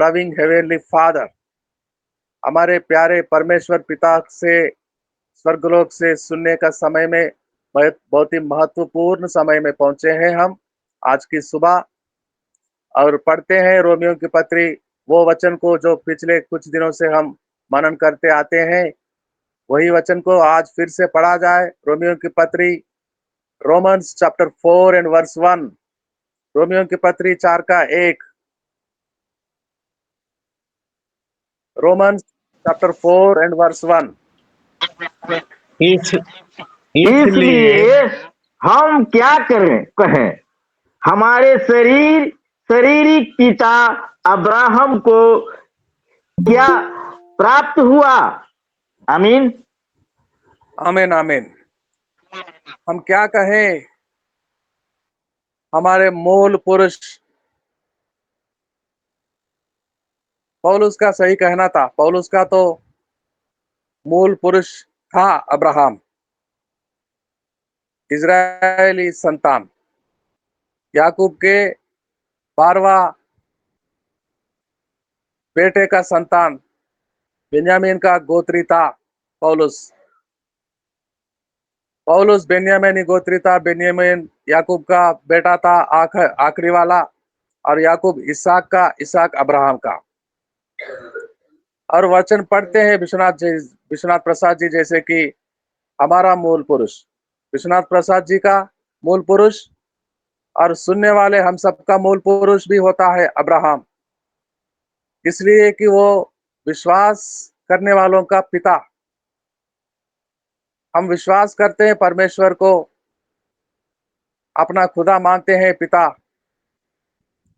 Loving heavenly father, हमारे प्यारे परमेश्वर पिता से स्वर्गलोक से सुनने का समय में बहुत बहुत ही महत्वपूर्ण समय में पहुंचे हैं हम आज की सुबह। और पढ़ते हैं रोमियो की पत्री, वो वचन को जो पिछले कुछ दिनों से हम मनन करते आते हैं, वही वचन को आज फिर से पढ़ा जाए। रोमियो की पत्री, रोमन्स चैप्टर 4 एंड वर्स 1। रोमियो की पत्री 4 का 1। Romans chapter 4 and verse 1। इस इसलिए इसलिए हम क्या कहें, हमारे शारीरिक पिता अब्राहम को क्या प्राप्त हुआ? आमीन आमीन आमीन। हम क्या कहें, हमारे मूल पुरुष, पौलुस का सही कहना था, पौलुस का तो मूल पुरुष था अब्राहम, इजरायली संतान, याकूब के 12वां बेटे का संतान, बेन्यामीन का गोत्री था पौलुस। पौलुस बेन्यामीनी गोत्री था। बेन्यामीन याकूब का बेटा था, आखिरी वाला। और याकूब इसहाक का, इसहाक अब्राहम का। और वचन पढ़ते हैं विश्वनाथ प्रसाद जी जैसे कि हमारा मूल पुरुष, विश्वनाथ प्रसाद जी का मूल पुरुष और सुनने वाले हम सबका मूल पुरुष भी होता है अब्राहम, इसलिए कि वो विश्वास करने वालों का पिता। हम विश्वास करते हैं, परमेश्वर को अपना खुदा मानते हैं, पिता।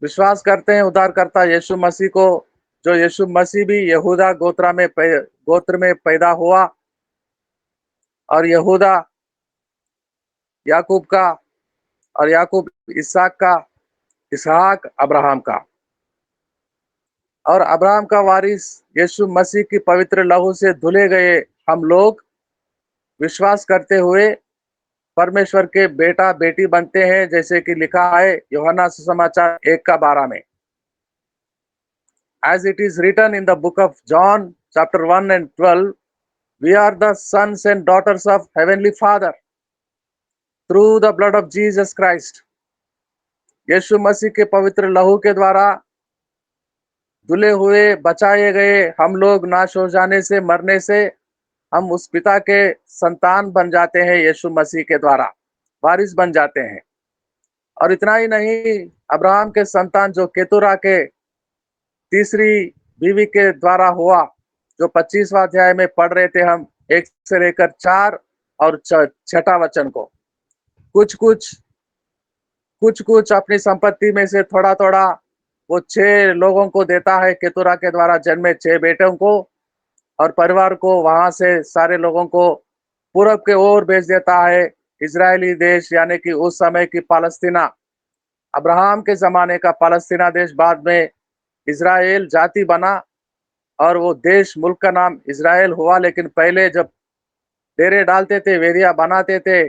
विश्वास करते हैं उद्धारकर्ता यीशु मसीह को, जो यीशु मसीह भी यहूदा गोत्र में पैदा हुआ, और यहूदा याकूब का, और याकूब इसहाक का, इसहाक अब्राहम का, और अब्राहम का वारिस यीशु मसीह की पवित्र लहू से धुले गए हम लोग विश्वास करते हुए परमेश्वर के बेटा बेटी बनते हैं, जैसे कि लिखा है यूहन्ना सुसमाचार 1 का 12 में। As it is written in the book of John chapter 1 and 12, we are the sons and daughters of Heavenly Father through the blood of Jesus Christ. यीशु मसीह के पवित्र लहू के द्वारा धुले हुए बचाए गए हम लोग नाश हो जाने से, मरने से, हम उस पिता के संतान बन जाते हैं। यीशु मसीह के द्वारा वारिस बन जाते हैं। और इतना ही नहीं, अब्राहम के संतान जो केतुरा के तीसरी बीवी के द्वारा हुआ, जो 25वां अध्याय में पढ़ रहे थे हम, 1 से लेकर 4 और 6 वचन को। कुछ कुछ अपनी संपत्ति में से थोड़ा थोड़ा वो 6 लोगों को देता है, केतुरा के द्वारा जन्मे 6 बेटों को, और परिवार को वहां से सारे लोगों को पूरब के ओर भेज देता है, इजरायली देश, यानी कि उस समय की पालस्तीना। अब्राहम के जमाने का पालस्तीना देश बाद में इजराइल जाति बना, और वो देश, मुल्क का नाम इजराइल हुआ। लेकिन पहले जब डेरे डालते थे, वेदियां बनाते थे,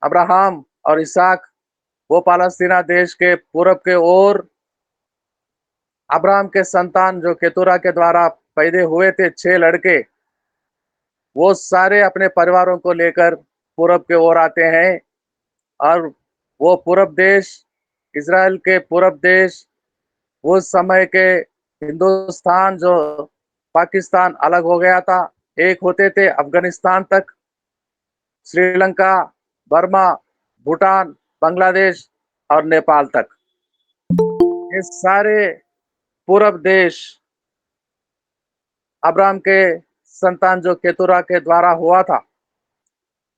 अब्राहम और इसहाक, वो पालस्तीना देश के पूरब के ओर अब्राहम के संतान जो केतुरा के द्वारा पैदा हुए थे, 6 लड़के, वो सारे अपने परिवारों को लेकर पूरब के ओर आते हैं। और वो पूरब देश, इजराइल के पूरब देश, उस समय के हिंदुस्तान जो पाकिस्तान अलग हो गया था, एक होते थे अफगानिस्तान तक, श्रीलंका, बर्मा, भूटान, बांग्लादेश और नेपाल तक। ये सारे पूरब देश अब्राहम के संतान जो केतुरा के द्वारा हुआ था,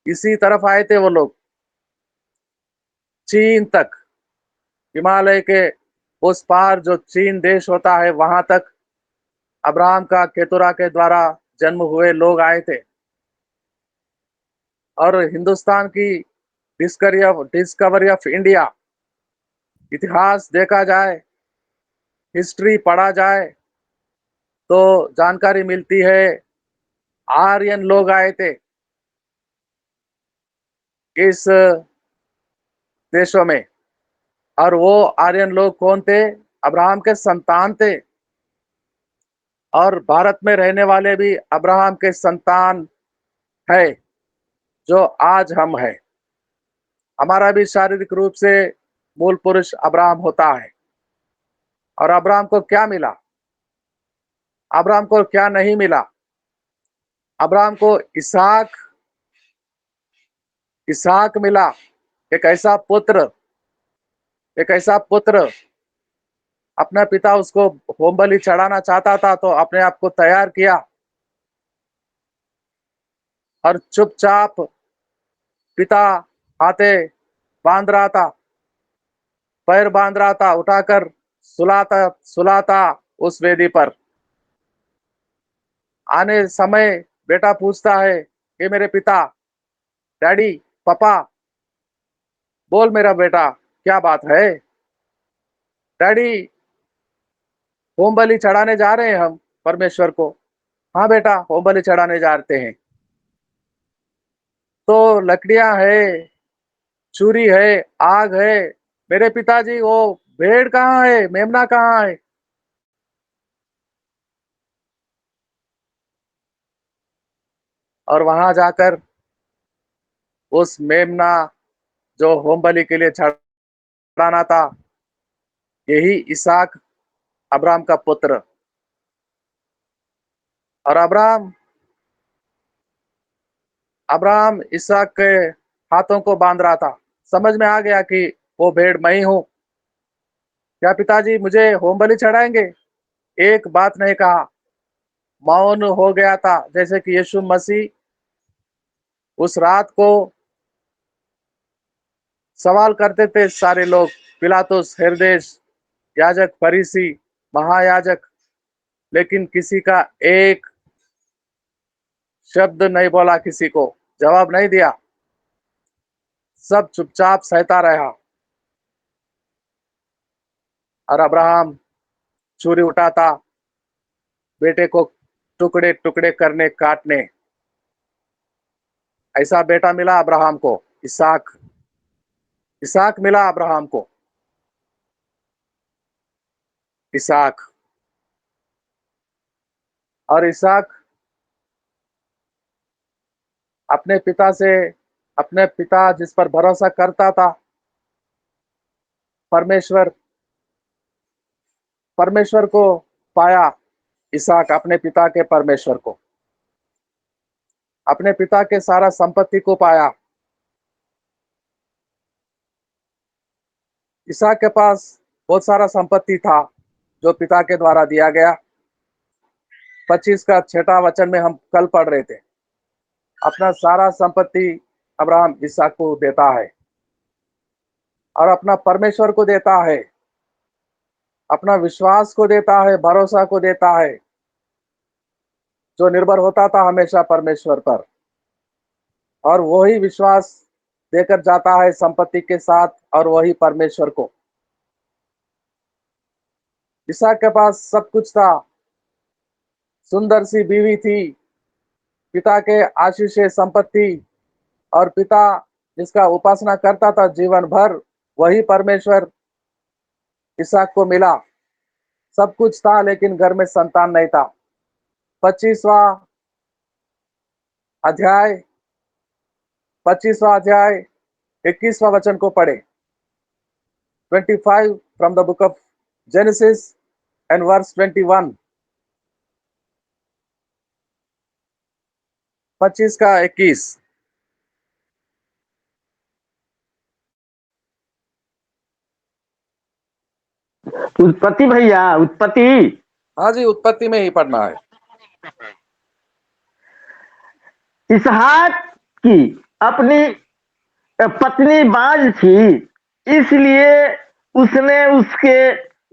इसी तरफ आए थे वो लोग, चीन तक, हिमालय के उस पार जो चीन देश होता है, वहां तक अब्राहम का केतुरा के द्वारा जन्म हुए लोग आए थे। और हिंदुस्तान की डिस्कवरी ऑफ इंडिया, इतिहास देखा जाए, हिस्ट्री पढ़ा जाए, तो जानकारी मिलती है आर्यन लोग आए थे इस देशों में। और वो आर्यन लोग कौन थे? अब्राहम के संतान थे। और भारत में रहने वाले भी अब्राहम के संतान है, जो आज हम हैं। हमारा भी शारीरिक रूप से मूल पुरुष अब्राहम होता है। और अब्राहम को क्या मिला? अब्राहम को क्या नहीं मिला? अब्राहम को इसहाक इसहाक मिला, एक ऐसा पुत्र, एक ऐसा पुत्र। अपना पिता उसको होम बलि चढ़ाना चाहता था तो अपने आप को तैयार किया और चुपचाप पिता हाथे बांध रहा था, पैर बांध रहा था, उठाकर सुलाता सुलाता उस वेदी पर। आने समय बेटा पूछता है कि मेरे पिता, डैडी, पापा, बोल मेरा बेटा, क्या बात है? डैडी, होम बलि चढ़ाने जा रहे हैं हम परमेश्वर को। हाँ बेटा, होम बलि चढ़ाने जाते हैं। तो लकड़ियां है, छुरी है, आग है। मेरे पिताजी, वो भेड़ कहाँ है, मेमना कहाँ है? और वहां जाकर उस मेमना जो होम बलि के लिए चढ़ाना था, यही इसहाक, अब्राहम का पुत्र। और अब्राहम अब्राहम इसहाक के हाथों को बांध रहा था। समझ में आ गया कि वो भेड़ मैं ही हूं। क्या पिताजी मुझे होम बलि चढ़ाएंगे? एक बात नहीं कहा, मौन हो गया था। जैसे कि यीशु मसीह उस रात को सवाल करते थे सारे लोग, पिलातुस, हेरोदेस, याजक, फरीसी, महायाजक, लेकिन किसी का एक शब्द नहीं बोला, किसी को जवाब नहीं दिया। सब चुपचाप सहता रहा। और अब्राहम छुरी उठाता, बेटे को टुकड़े टुकड़े करने, काटने। ऐसा बेटा मिला अब्राहम को, इसहाक। इसहाक मिला अब्राहम को, इसहाक। और इसहाक अपने पिता से, अपने पिता जिस पर भरोसा करता था, परमेश्वर, परमेश्वर को पाया। इसहाक अपने पिता के परमेश्वर को, अपने पिता के सारा संपत्ति को पाया। इसहाक के पास बहुत सारा संपत्ति था जो पिता के द्वारा दिया गया। 25 का 6वां वचन में हम कल पढ़ रहे थे। अपना सारा संपत्ति अब्राहम इसहाक को देता है और अपना परमेश्वर को देता है, अपना विश्वास को देता है, भरोसा को देता है, जो निर्भर होता था हमेशा परमेश्वर पर। और वही विश्वास देकर जाता है संपत्ति के साथ, और वही परमेश्वर को। इसहाक के पास सब कुछ था, सुंदर सी बीवी थी, पिता के आशीष से संपत्ति, और पिता जिसका उपासना करता था जीवन भर, वही परमेश्वर इसहाक को मिला। सब कुछ था लेकिन घर में संतान नहीं था। 25वां अध्याय 25वां अध्याय 21वां वचन को पढ़े। 25 from the book of Genesis and verse 21। 25 का 21। उत्पत्ति भैया, उत्पत्ति। हाँ जी, उत्पत्ति में ही पढ़ना है। इसहाक की अपनी पत्नी बाज थी, इसलिए उसने उसके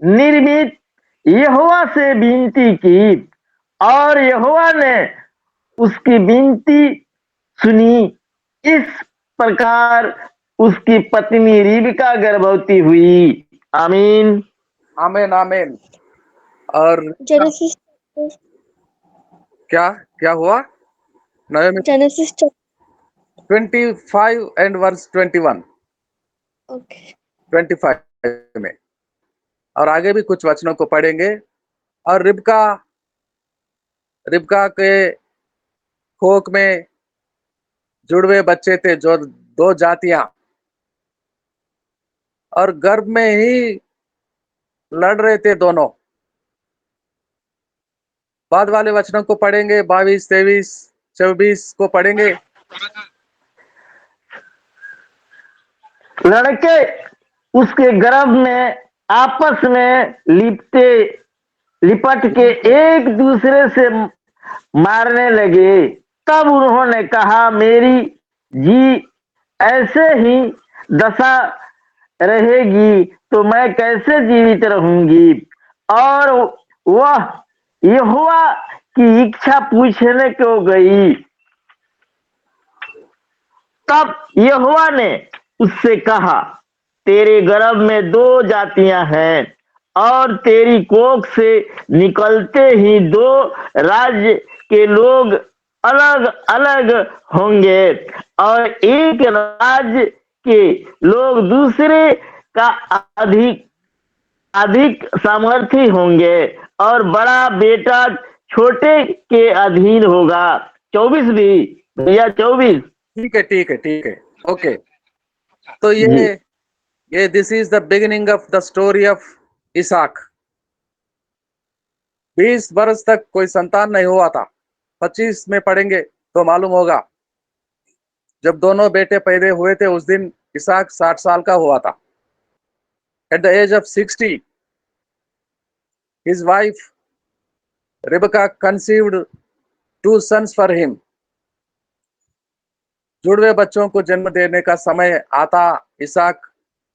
निर्मित यहोवा से विनती की, और यहोवा ने उसकी विनती सुनी। इस प्रकार उसकी पत्नी रिबका गर्भवती हुई। आमीन। आमेन, आमेन। और जेनेसिस क्या क्या हुआ? नए में जेनेसिस 25 एंड वर्स 21। ओके 25 में और आगे भी कुछ वचनों को पढ़ेंगे। और रिबका रिबका के कोख में जुड़वे बच्चे थे, जो 2 जातियां, और गर्भ में ही लड़ रहे थे दोनों। बाद वाले वचनों को पढ़ेंगे, 22, 23, 24 को पढ़ेंगे। लड़के उसके गर्भ में आपस में लिपट के एक दूसरे से मारने लगे। तब उन्होंने कहा, मेरी जी ऐसे ही दशा रहेगी तो मैं कैसे जीवित रहूंगी। और वह यहोवा की इच्छा पूछने को गई। तब यहोवा ने उससे कहा, तेरे गर्भ में 2 जातियां हैं और तेरी कोख से निकलते ही 2 राज्य के लोग अलग अलग होंगे और एक राज्य के लोग दूसरे का अधिक अधिक सामर्थी होंगे और बड़ा बेटा छोटे के अधीन होगा। 24 भी भैया, 24। ठीक है, ओके। तो ये this is the beginning of the story of इसहाक। 20 वर्ष तक कोई संतान नहीं हुआ था। 25 में पढ़ेंगे तो मालूम होगा। जब दोनों बेटे पैदा हुए थे उस दिन इसहाक 60 साल का हुआ था। At the age of 60 his wife Rebekah conceived 2 sons for him. जुड़वे बच्चों को जन्म देने का समय आता, इसहाक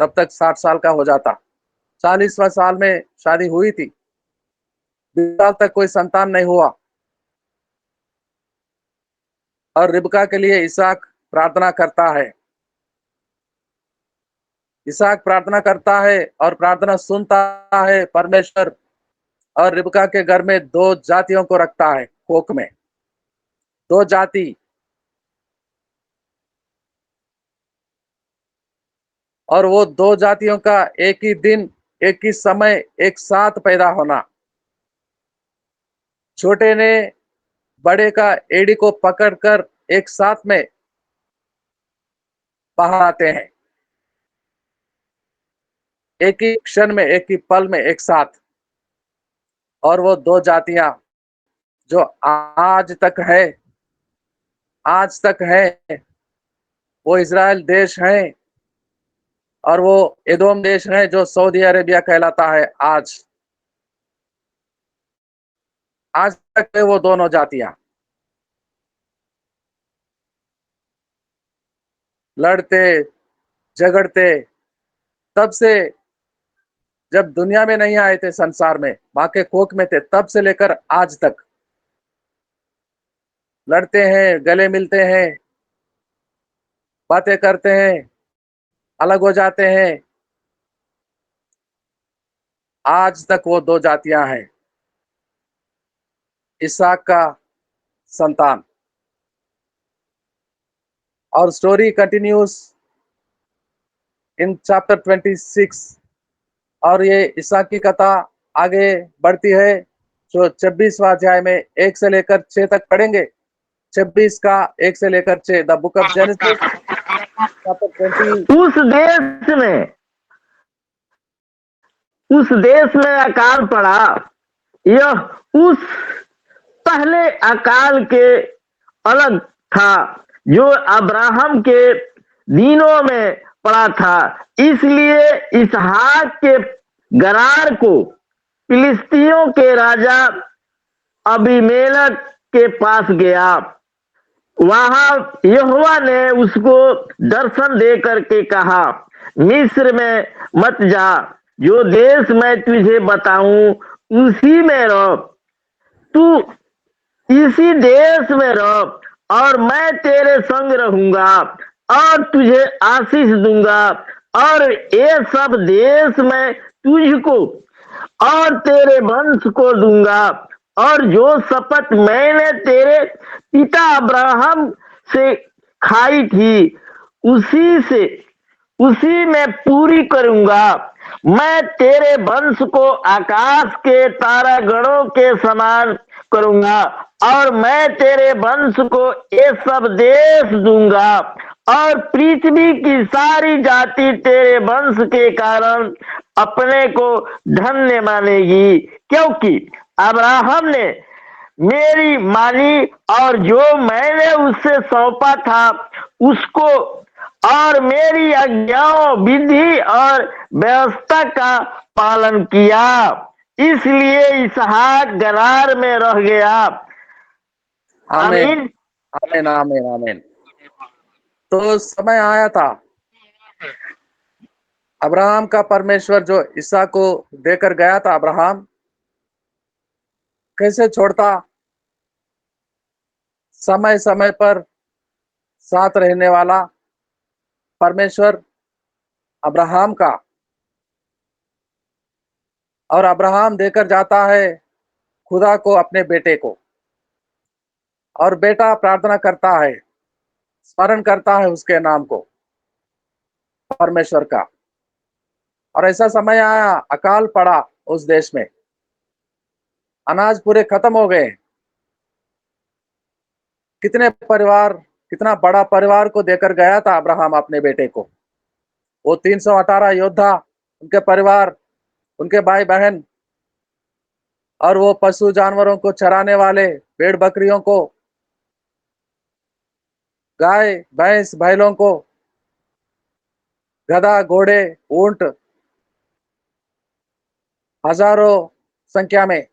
तब तक 60 साल का हो जाता। 40वां साल में शादी हुई थी। 20 साल तक कोई संतान नहीं हुआ और रिबका के लिए इसहाक प्रार्थना करता है। इसहाक प्रार्थना करता है और प्रार्थना सुनता है परमेश्वर, और रिबका के घर में 2 जातियों को रखता है। कोख में 2 जाति, और वो 2 जातियों का एक ही दिन, एक ही समय, एक साथ पैदा होना। छोटे ने बड़े का एड़ी को पकड़कर एक साथ में बाहर आते हैं, एक ही क्षण में, एक ही पल में, एक साथ। और वो 2 जातियां जो आज तक है, वो इजराइल देश है और वो एदोम देश है जो सऊदी अरेबिया कहलाता है। आज तक है वो दोनों जातियां लड़ते झगड़ते, तब से, जब दुनिया में नहीं आए थे, संसार में, मां के कोख में थे, तब से लेकर आज तक लड़ते हैं, गले मिलते हैं, बातें करते हैं, अलग हो जाते हैं। आज तक वो 2 जातियां हैं, इसहाक का संतान। और स्टोरी कंटिन्यूज इन चैप्टर 26। और ये इसहाक की कथा आगे बढ़ती है, जो 26वां अध्याय में 1 से लेकर 6 तक पढ़ेंगे। 26 का 1 से लेकर 6, the book of genesis chapter 20। उस देश में अकाल पड़ा। यह उस पहले अकाल के अलग था जो अब्राहम के दिनों में पड़ा था। इसलिए इसहाक के गरार को फिलिस्तियों के राजा अबीमेलेक के पास गया। वहां यहोवा ने उसको दर्शन दे करके कहा, मिस्र में मत जा, जो देश मैं तुझे बताऊं उसी में रह। तू इसी देश में रह और मैं तेरे संग रहूंगा और तुझे आशीष दूंगा और ये सब देश मैं तुझको और तेरे वंश को दूंगा, और जो शपथ मैंने तेरे पिता अब्राहम से खाई थी उसी में पूरी करूंगा। मैं तेरे वंश को आकाश के तारागणों के समान करूंगा और मैं तेरे वंश को ये सब देश दूंगा और पृथ्वी की सारी जाति तेरे वंश के कारण अपने को धन्य मानेगी, क्योंकि अब्राहम ने मेरी मानी और जो मैंने उससे सौंपा था उसको और मेरी आज्ञाओं विधि और व्यवस्था का पालन किया, इसलिए इसहाक गरार में रह गया। आमीन आमीन। आमीन आमीन आमीन। तो समय आया था, अब्राहम का परमेश्वर जो ईसा को देकर गया था, अब्राहम कैसे छोड़ता, समय समय पर साथ रहने वाला परमेश्वर अब्राहम का, और अब्राहम देकर जाता है खुदा को अपने बेटे को, और बेटा प्रार्थना करता है, स्मरण करता है उसके नाम को, परमेश्वर का। और ऐसा समय आया, अकाल पड़ा उस देश में, अनाज पूरे खत्म हो गए। कितने परिवार, कितना बड़ा परिवार को देकर गया था अब्राहम अपने बेटे को, वो 318 योद्धा, उनके परिवार, उनके भाई बहन, और वो पशु जानवरों को चराने वाले, भेड़ बकरियों को, गाय भैंस बैलों को, गधा घोड़े ऊंट, हजारों संख्या में,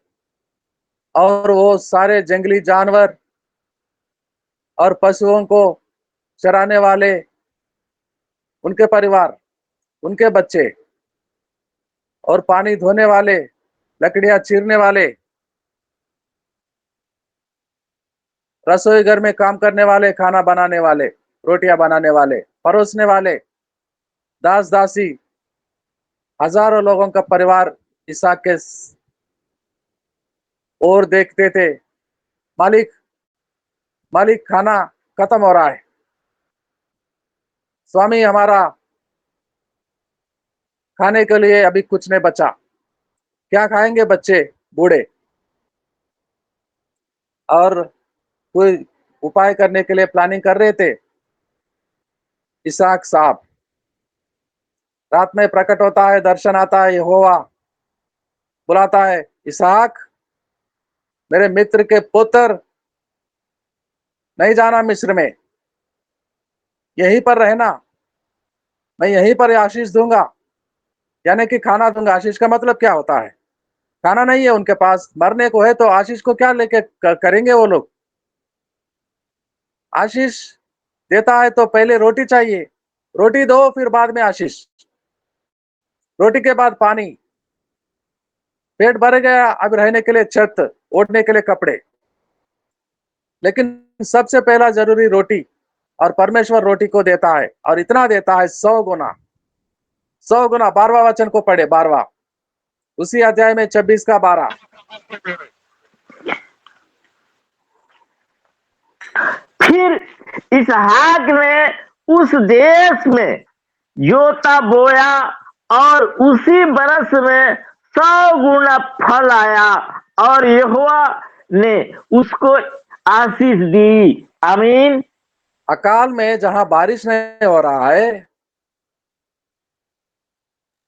और वो सारे जंगली जानवर और पशुओं को चराने वाले, उनके परिवार, उनके बच्चे, और पानी धोने वाले, लकड़ियां चीरने वाले, रसोई घर में काम करने वाले, खाना बनाने वाले, रोटियां बनाने वाले, परोसने वाले, दास दासी, हजारों लोगों का परिवार इसहाक के और देखते थे, मालिक मालिक खाना खत्म हो रहा है, स्वामी हमारा खाने के लिए अभी कुछ नहीं बचा, क्या खाएंगे बच्चे बूढ़े। और कोई उपाय करने के लिए प्लानिंग कर रहे थे। इसहाक साहब रात में प्रकट होता है, दर्शन आता है, यहोवा बुलाता है, इसहाक मेरे मित्र के पुत्र, नहीं जाना मिस्र में, यहीं पर रहना, मैं यहीं पर आशीष दूंगा, यानी कि खाना दूंगा। आशीष का मतलब क्या होता है? खाना नहीं है उनके पास, मरने को है, तो आशीष को क्या लेके करेंगे वो लोग? आशीष देता है तो पहले रोटी चाहिए, रोटी दो फिर बाद में आशीष, रोटी के बाद पानी, पेट भर गया, अब रहने के लिए छत, ओढ़ने के लिए कपड़े, लेकिन सबसे पहला जरूरी रोटी, और परमेश्वर रोटी को देता है, और इतना देता है 100 गुना, 100 गुना। 12वां वचन को पढ़े, 12वां उसी अध्याय में 26 का 12। फिर इसहाक ने उस देश में जोता बोया और उसी बरस में 100 गुना फल आया और यहोवा ने उसको आशीष दी। आमीन। अकाल में जहां बारिश नहीं हो रहा है,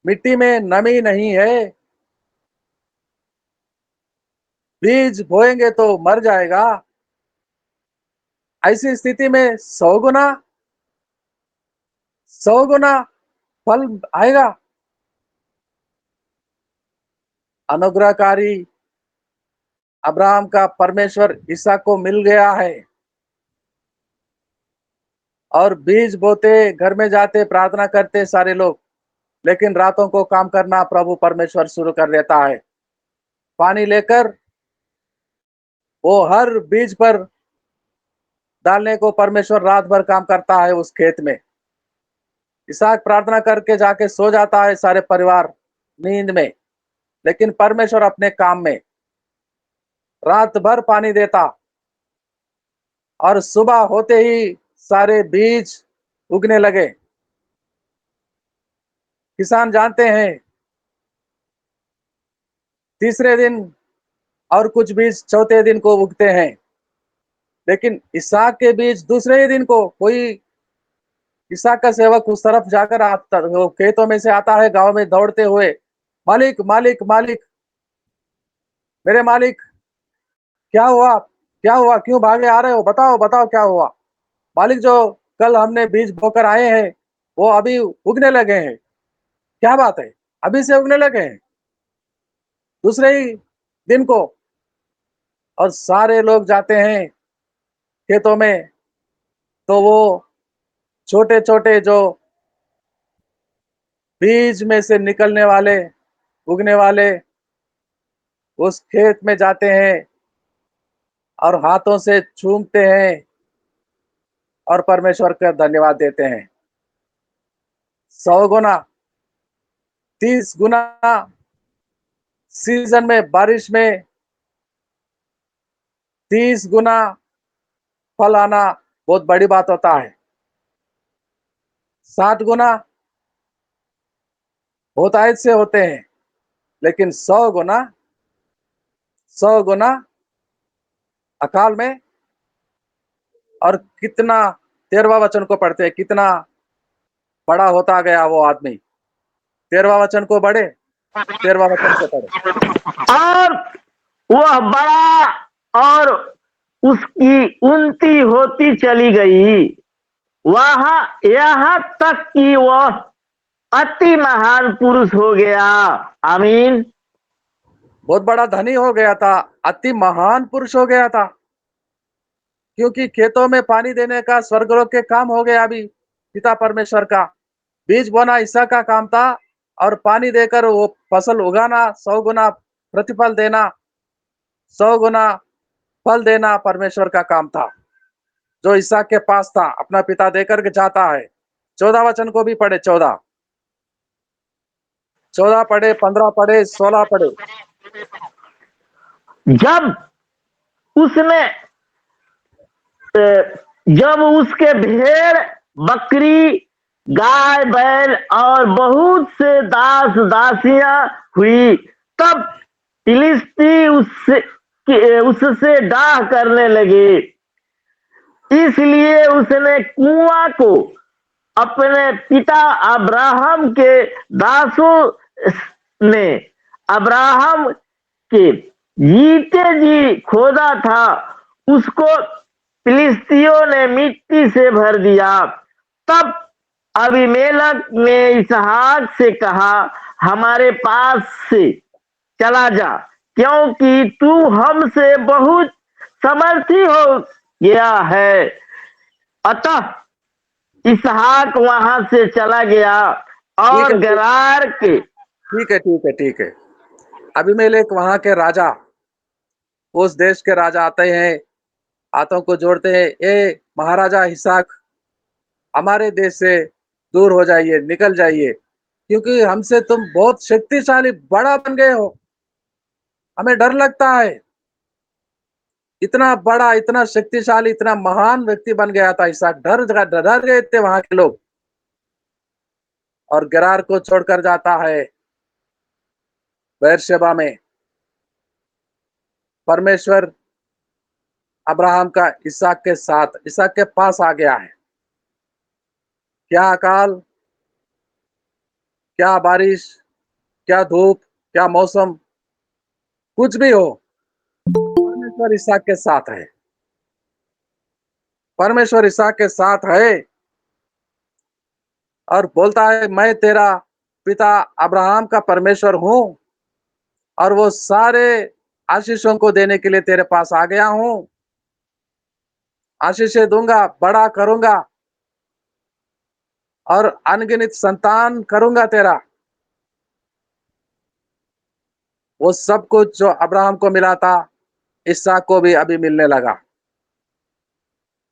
मिट्टी में नमी नहीं है, बीज बोएंगे तो मर जाएगा, ऐसी स्थिति में 100 गुना, 100 गुना फल आएगा। अनुग्रहकारी अब्राहम का परमेश्वर इसहाक को मिल गया है, और बीज बोते, घर में जाते, प्रार्थना करते सारे लोग, लेकिन रातों को काम करना प्रभु परमेश्वर शुरू कर देता है। पानी लेकर वो हर बीज पर डालने को परमेश्वर रात भर काम करता है उस खेत में। इसहाक प्रार्थना करके जाके सो जाता है, सारे परिवार नींद में, लेकिन परमेश्वर अपने काम में रात भर पानी देता, और सुबह होते ही सारे बीज उगने लगे। किसान जानते हैं, तीसरे दिन और कुछ बीज चौथे दिन को उगते हैं, लेकिन इसहाक के बीज दूसरे ही दिन को कोई इसहाक का सेवक उस तरफ जाकर आता, वो खेतों में से आता है गांव में दौड़ते हुए, मालिक मालिक मालिक, मेरे मालिक, क्या हुआ, क्या हुआ, क्यों भागे आ रहे हो, बताओ बताओ क्या हुआ। मालिक, जो कल हमने बीज बोकर आए हैं वो अभी उगने लगे हैं। क्या बात है, अभी से उगने लगे हैं दूसरे ही दिन को। और सारे लोग जाते हैं खेतों में, तो वो छोटे छोटे जो बीज में से निकलने वाले, उगने वाले, उस खेत में जाते हैं और हाथों से चूमते हैं और परमेश्वर का धन्यवाद देते हैं। 100 गुना, 30 गुना सीजन में, बारिश में 30 गुना फल आना बहुत बड़ी बात होता है। 60 गुना बहुतायत से होते हैं, लेकिन 100 गुना अकाल में। और कितना 13वां वचन को पढ़ते हैं, कितना बड़ा होता गया वो आदमी। 13वां वचन को पढ़े, 13वां वचन को पढ़े। और वह बड़ा और उसकी उन्नति होती चली गई, वहां यहाँ तक कि वह अति महान पुरुष हो गया। आमीन। बहुत बड़ा धनी हो गया था, अति महान पुरुष हो गया था, क्योंकि खेतों में पानी देने का स्वर्गलोक के काम हो गया। अभी पिता परमेश्वर का बीज बोना ईसा का काम था, और पानी देकर वो फसल उगाना, 100 गुना प्रतिफल देना, 100 गुना फल देना परमेश्वर का काम था, जो ईसा के पास था, अपना पिता देकर के जाता है। 14 वचन को भी पढ़े, 14 पढ़े, 15 पढ़े, 16 पढ़े। जब उसने जब उसके भेड़, बकरी, गाय, बैल और बहुत से दास दासियां हुई, तब फिलिस्ती उससे डाह करने लगे। इसलिए उसने कुआं को अपने पिता अब्राहम के दासों ने अब्राहम के जीते जी खोदा था, उसको फिलिस्तियों ने मिट्टी से भर दिया। तब अबीमेलेक ने इसहाक से कहा, हमारे पास से चला जा, क्योंकि तू हमसे बहुत समर्थी हो गया है। अतः इसहाक वहां से चला गया ठीक और है, गरार के ठीक है, ठीक है, ठीक है। अबीमेलेक वहां के राजा, उस देश के राजा आते हैं, हाथों को जोड़ते हैं, ए महाराजा इसहाक, हमारे देश से दूर हो जाइए, निकल जाइए, क्योंकि हमसे तुम बहुत शक्तिशाली बड़ा बन गए हो, हमें डर लगता है। इतना बड़ा, इतना शक्तिशाली, इतना महान व्यक्ति बन गया था इसहाक, डर गए थे वहां के लोग। और गरार को छोड़कर जाता है बेरशेबा में। परमेश्वर अब्राहम का इसहाक के साथ, इसहाक के पास आ गया है। क्या अकाल, क्या बारिश, क्या धूप, क्या मौसम, कुछ भी हो, परमेश्वर इसहाक के साथ है। परमेश्वर इसहाक के साथ है और बोलता है, मैं तेरा पिता अब्राहम का परमेश्वर हूं, और वो सारे आशीषों को देने के लिए तेरे पास आ गया हूं। आशीषें दूंगा, बड़ा करूंगा, और अनगिनत संतान करूंगा तेरा। वो सब कुछ जो अब्राहम को मिला था, इसहाक को भी अभी मिलने लगा।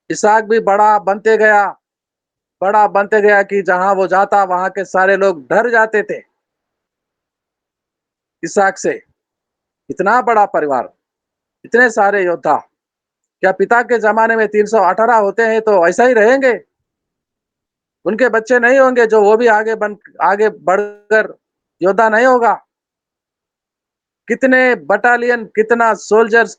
इसहाक भी बड़ा बनते गया कि जहां वो जाता वहां के सारे लोग डर जाते थे इसहाक से। इतना बड़ा परिवार, इतने सारे योद्धा। क्या पिता के जमाने में 318 होते हैं तो ऐसा ही रहेंगे? उनके बच्चे नहीं होंगे जो वो भी आगे बढ़कर योद्धा नहीं होगा? कितने बटालियन, कितना सोल्जर्स,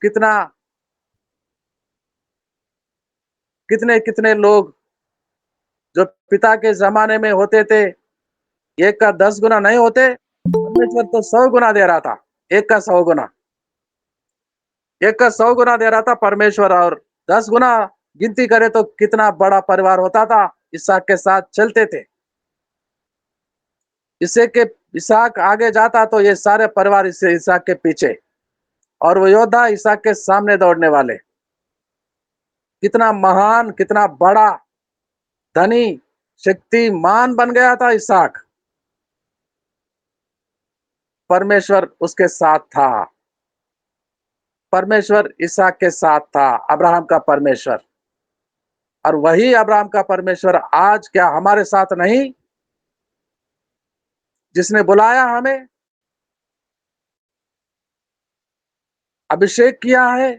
कितने कितने लोग जो पिता के जमाने में होते थे, एक का 10 गुना नहीं होते, परमेश्वर तो 100 गुना दे रहा था। एक का 100 गुना, एक का 100 गुना दे रहा था परमेश्वर, और 10 गुना गिनती करे तो कितना बड़ा परिवार होता था। इसहाक के साथ चलते थे। इससे के इसहाक आगे जाता तो ये सारे परिवार इससे इसहाक के पीछे, और वो योद्धा इसहाक के सामने दौड़ने वाले। कितना महान, कितना बड़ा, धनी, शक्तिमान बन गया था इसहाक। परमेश्वर उसके साथ था। परमेश्वर इसहाक के साथ था, अब्राहम का परमेश्वर। और वही अब्राहम का परमेश्वर आज क्या हमारे साथ नहीं? जिसने बुलाया हमें, अभिषेक किया है,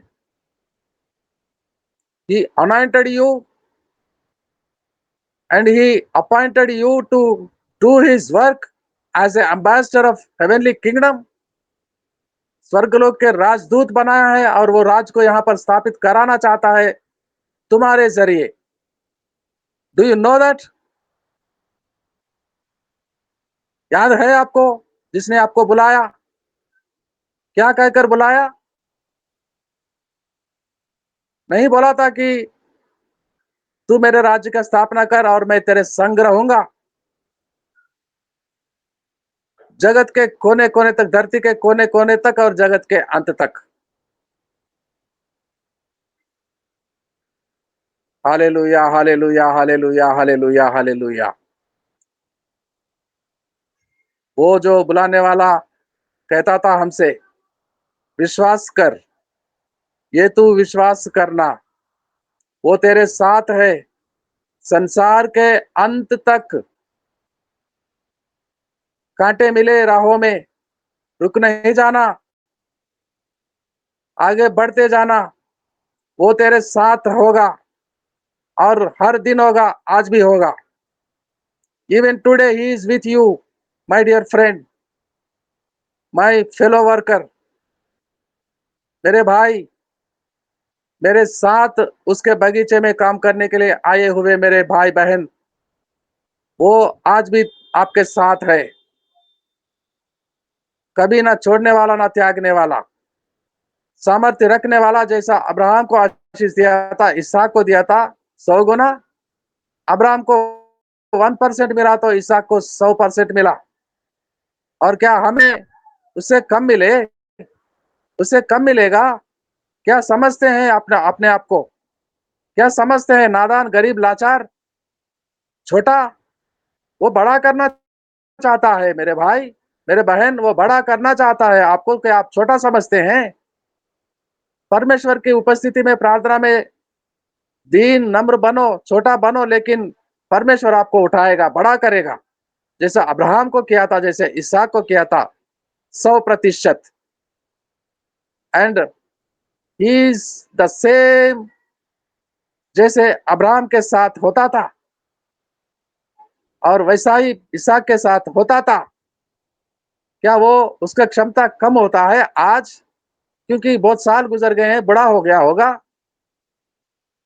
he anointed you and he appointed you to do his work as an ambassador of heavenly kingdom. स्वर्गलोक के राजदूत बनाया है, और वो राज को यहाँ पर स्थापित कराना चाहता है तुम्हारे जरिए। Do you know that? याद है आपको जिसने आपको बुलाया? क्या कहकर बुलाया? नहीं बोला था कि तू मेरे राज्य का स्थापना कर और मैं तेरे संग रहूंगा। जगत के कोने कोने तक, धरती के कोने कोने तक और जगत के अंत तक। Hallelujah, hallelujah, hallelujah, hallelujah, hallelujah. वो जो बुलाने वाला कहता था हमसे, विश्वास कर, ये तू विश्वास करना, वो तेरे साथ है संसार के अंत तक। कांटे मिले राहों में, रुक नहीं जाना, आगे बढ़ते जाना। वो तेरे साथ होगा, और हर दिन होगा, आज भी होगा। Even today he is with you, my dear friend, my fellow worker. मेरे भाई, मेरे साथ उसके बगीचे में काम करने के लिए आए हुए मेरे भाई बहन, वो आज भी आपके साथ है। कभी ना छोड़ने वाला, ना त्यागने वाला, सामर्थ्य रखने वाला। जैसा अब्राहम को आशीष दिया था, इसहाक को दिया था 100 गुना। अब्राहम को 1% मिला तो इसहाक को 100% मिला। और क्या हमें उससे कम मिले? उससे कम मिलेगा? क्या समझते हैं अपने अपने आप को? क्या समझते हैं? नादान, गरीब, लाचार, छोटा। वो बड़ा करना चाहता है मेरे भाई, मेरे बहन, वो बड़ा करना चाहता है आपको। क्या आप छोटा समझते हैं? परमेश्वर की उपस्थिति में, प्रार्थना में दीन नम्र बनो, छोटा बनो, लेकिन परमेश्वर आपको उठाएगा, बड़ा करेगा। जैसा अब्राहम को किया था, जैसे इसहाक को किया था, 100%। And he is the same, जैसे अब्राहम के साथ होता था और वैसा ही इसहाक के साथ होता था। क्या वो उसका क्षमता कम होता है आज? क्योंकि बहुत साल गुजर गए हैं, बड़ा हो गया होगा।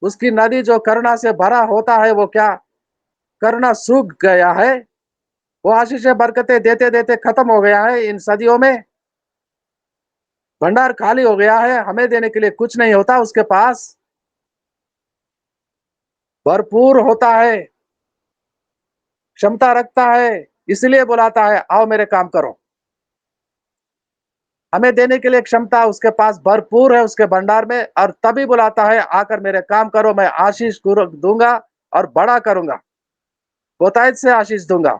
उसकी नदी जो करुणा से भरा होता है, वो क्या करुणा सूख गया है? वो आशीषें, बरकतें देते देते खत्म हो गया है इन सदियों में। भंडार खाली हो गया है, हमें देने के लिए कुछ नहीं होता उसके पास। भरपूर होता है, क्षमता रखता है, इसलिए बुलाता है, आओ मेरे काम करो। हमें देने के लिए क्षमता उसके पास भरपूर है, उसके भंडार में, और तभी बुलाता है, आकर मेरे काम करो, मैं आशीष दूंगा और बड़ा करूंगा, बहुतायत से आशीष दूंगा।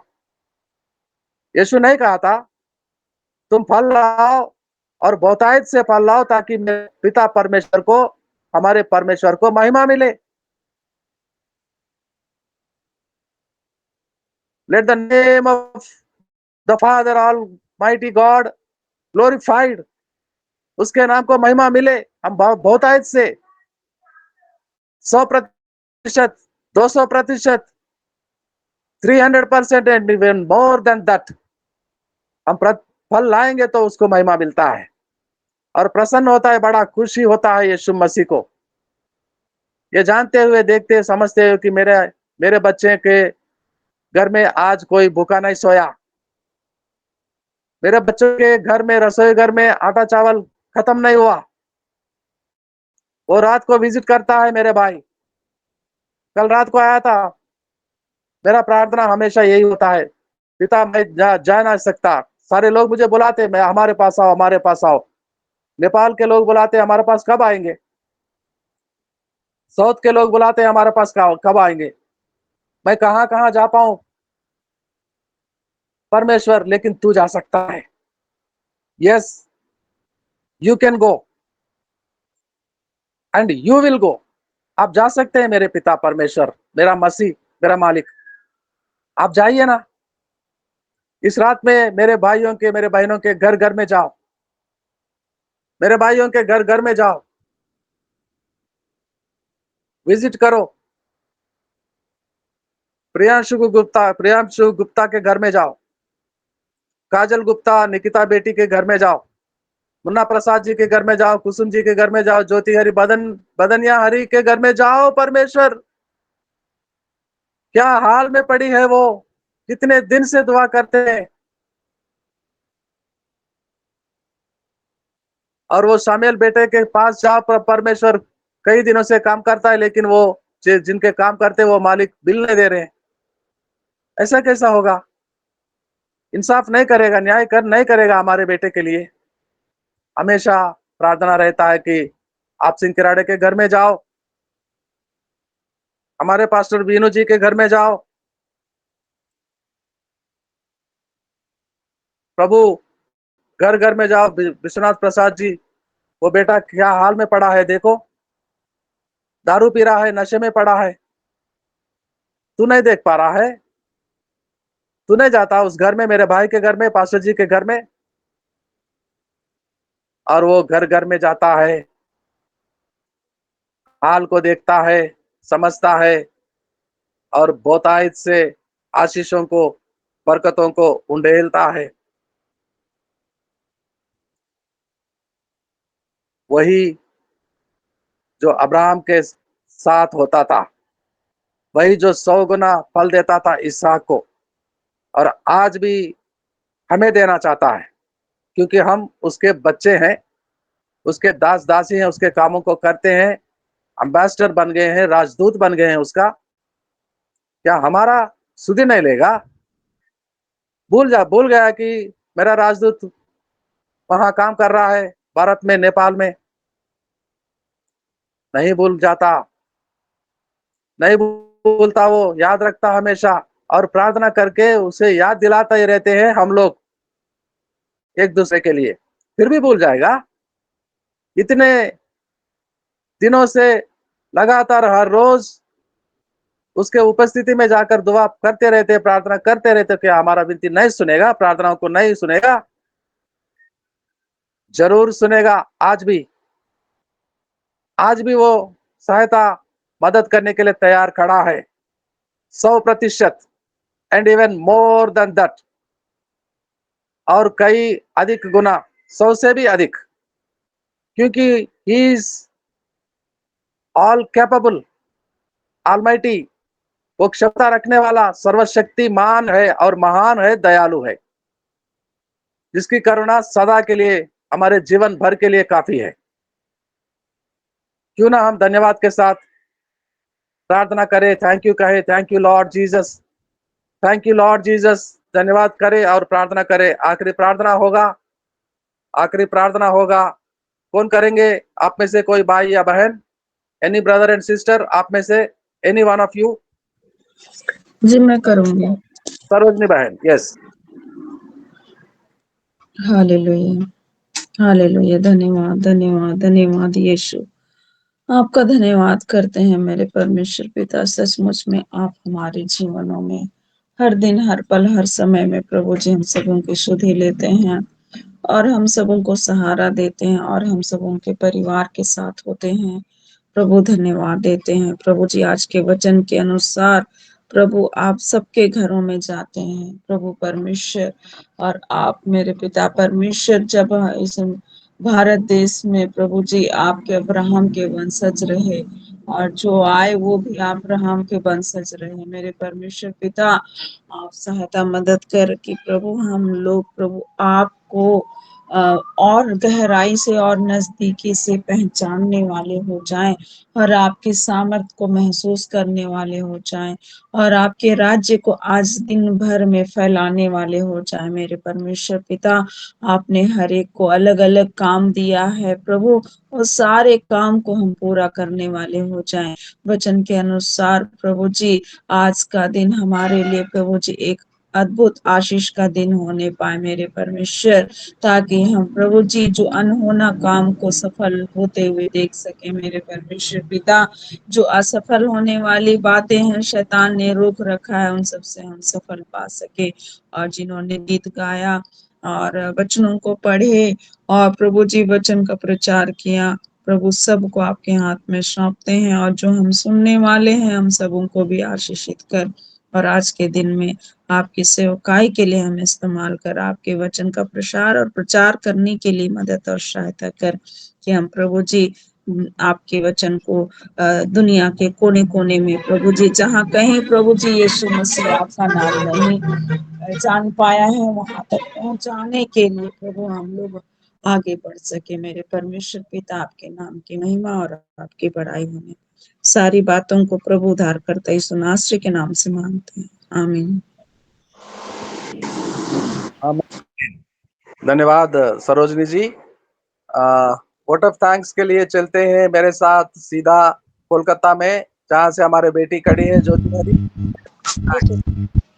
यीशु नहीं कहा था तुम फल लाओ और बहुतायत से फल लाओ, ताकि मेरे पिता परमेश्वर को, हमारे परमेश्वर को महिमा मिले। Let the name of the father all mighty God glorified. उसके नाम को महिमा मिले। हम बहुतायत से 100%, 200%, 300% and even more than that हम फल लाएंगे तो उसको महिमा मिलता है। और प्रसन्न होता है, बड़ा खुशी होता है यीशु मसीह को। ये जानते हुए, देखते समझते हुए कि मेरे बच्चे के घर में आज कोई भूखा नहीं सोया। मेरे बच्चों के घर में, रसोई घर में आटा चावल खत्म नहीं हुआ। वो रात को विजिट करता है मेरे भाई। कल रात को आया था। मेरा प्रार्थना हमेशा यही होता है, पिता मैं जा ना सकता। सारे लोग मुझे बुलाते, मैं हमारे पास आओ, हमारे पास आओ। नेपाल के लोग बुलाते, हमारे पास कब आएंगे? साउथ के लोग बुलाते हैं, हमारे पास कब आएंगे? मैं कहां कहां जा पाऊं परमेश्वर, लेकिन तू जा सकता है। Yes, you can go and you will go. आप जा सकते हैं मेरे पिता परमेश्वर, मेरा मसीह, मेरा मालिक। आप जाइए ना। इस रात में मेरे भाइयों के, मेरे बहनों के घर घर में जाओ। मेरे भाइयों के घर घर में जाओ, विजिट करो। प्रियांशु गुप्ता के घर में जाओ। काजल गुप्ता, निकिता बेटी के घर में जाओ। मुन्ना प्रसाद जी के घर में जाओ, कुसुम जी के घर में जाओ, ज्योति हरि बदनिया हरि के घर में जाओ। परमेश्वर, क्या हाल में पड़ी है वो, कितने दिन से दुआ करते हैं। और वो शामिल बेटे के पास जाओ। परमेश्वर कई दिनों से काम करता है, लेकिन वो जिनके काम करते वो मालिक बिल नहीं दे रहे हैं। ऐसा कैसा होगा? इंसाफ नहीं करेगा, न्याय नहीं करेगा हमारे बेटे के लिए। हमेशा प्रार्थना रहता है कि आप सिंह किराड़े के घर में जाओ, हमारे पास्टर बीनू जी के घर में जाओ। प्रभु, घर घर में जाओ। विश्वनाथ प्रसाद जी, वो बेटा क्या हाल में पड़ा है देखो। दारू पी रहा है, नशे में पड़ा है। तू नहीं देख पा रहा है? तू नहीं जाता उस घर में, मेरे भाई के घर में, पास्टर जी के घर में? और वो घर घर में जाता है, हाल को देखता है, समझता है, और बहुतायत से आशीषों को, बरकतों को उंडेलता है। वही जो अब्राहम के साथ होता था, वही जो 100 गुना फल देता था इसहाक को, और आज भी हमें देना चाहता है, क्योंकि हम उसके बच्चे हैं, उसके दास दासी हैं, उसके कामों को करते हैं, एम्बेसडर बन गए हैं, राजदूत बन गए हैं उसका। क्या हमारा सुधि नहीं लेगा? भूल गया कि मेरा राजदूत वहां काम कर रहा है, भारत में, नेपाल में। नहीं भूल जाता, नहीं भूलता, वो याद रखता हमेशा। और प्रार्थना करके उसे याद दिलाते ही रहते हैं हम लोग एक दूसरे के लिए। फिर भी भूल जाएगा? इतने दिनों से लगातार हर रोज उसके उपस्थिति में जाकर दुआ करते रहते, प्रार्थना करते रहते, क्या हमारा विनती नहीं सुनेगा? प्रार्थनाओं को नहीं सुनेगा? जरूर सुनेगा। आज भी वो सहायता, मदद करने के लिए तैयार खड़ा है, 100%, and even more than that. और कई अधिक गुना, 100 से भी अधिक, क्योंकि he is all capable, almighty. वो क्षमता रखने वाला, सर्वशक्तिमान है और महान है, दयालु है, जिसकी करुणा सदा के लिए, हमारे जीवन भर के लिए काफी है। क्यों ना हम धन्यवाद के साथ प्रार्थना करें, थैंक यू कहे, thank you Lord Jesus, thank you Lord Jesus. धन्यवाद करें और प्रार्थना करें। आखिरी प्रार्थना होगा। कौन करेंगे आप में से? कोई भाई या बहन? एनी ब्रदर एंड सिस्टर, आप में से एनी वन ऑफ यू? जी मैं करूंगी। सरोजनी बहन, यस। Hallelujah, hallelujah. धन्यवाद, धन्यवाद, धन्यवाद यीशु। आपका धन्यवाद करते हैं मेरे परमेश्वर पिता। सचमुच में आप हमारे जीवनों में हर दिन, हर पल, हर समय में प्रभु जी हम सबों की सुधि लेते हैं और हम सबों को सहारा देते हैं और हम सबों के परिवार के साथ होते हैं। प्रभु धन्यवाद देते हैं। प्रभु जी आज के वचन के अनुसार प्रभु आप सबके घरों में जाते हैं प्रभु परमेश्वर, और आप मेरे पिता परमेश्वर जब इस भारत देश में प्रभु जी आपके अब्राहम के वंशज रहे, और जो आए वो भी अब्राहम के वंशज रहे। मेरे परमेश्वर पिता, आप सहायता मदद कर कि प्रभु हम लोग प्रभु आपको और गहराई से और नजदीकी से पहचानने वाले हो जाएं, और आपकी सामर्थ को महसूस करने वाले हो जाएं, और आपके राज्य को आज दिन भर में फैलाने वाले हो जाएं। मेरे परमेश्वर पिता, आपने हर एक को अलग अलग काम दिया है प्रभु, वो सारे काम को हम पूरा करने वाले हो जाएं वचन के अनुसार। प्रभु जी, आज का दिन हमारे लिए प्रभु जी एक अद्भुत आशीष का दिन होने पाए मेरे परमेश्वर, ताकि हम प्रभु जी जो अनहोना काम को सफल होते हुए देख सके मेरे परमेश्वर पिता। जो असफल होने वाली बातें हैं शैतान ने रोक रखा है, उन सब से हम सफल पा सके। और जिन्होंने गीत गाया और वचनों को पढ़े और प्रभु जी वचन का प्रचार किया, प्रभु सबको आपके हाथ में सौंपते हैं, और जो हम सुनने वाले हैं हम सबों को भी आशीषित कर, और आज के दिन में आपकी सेवकाई के लिए हमें इस्तेमाल कर, आपके वचन का प्रसार और प्रचार करने के लिए मदद और सहायता कर, कि हम प्रभु जी आपके वचन को दुनिया के कोने कोने में प्रभु जी, जहाँ कहीं प्रभु जी यीशु मसीह आपका नाम नहीं जान पाया है, वहां तक पहुंचाने के लिए प्रभु हम लोग आगे बढ़ सके। मेरे परमेश्वर पिता, आपके नाम की महिमा और आपकी बड़ाई होने, सारी बातों को प्रभु उद्धार करता यीशु नासरी के नाम से मांगते हैं, आमीन। धन्यवाद सरोजनी जी। वोट ऑफ थैंक्स के लिए चलते हैं मेरे साथ सीधा कोलकाता में, जहाँ से हमारे बेटी खड़ी है ज्योति हरी।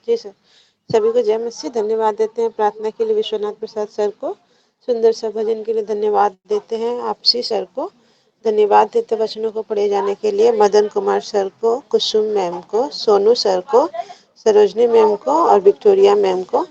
जी सर, सभी को जय मसीह। धन्यवाद देते हैं प्रार्थना के लिए विश्वनाथ प्रसाद सर को, सुंदर सा भजन के लिए धन्यवाद देते हैं आपसी सर को, धन्यवाद देते वचनों को पढ़े जाने के लिए मदन कुमार सर को, कुसुम मैम को, सोनू सर को, सरोजनी मैम को और विक्टोरिया मैम को।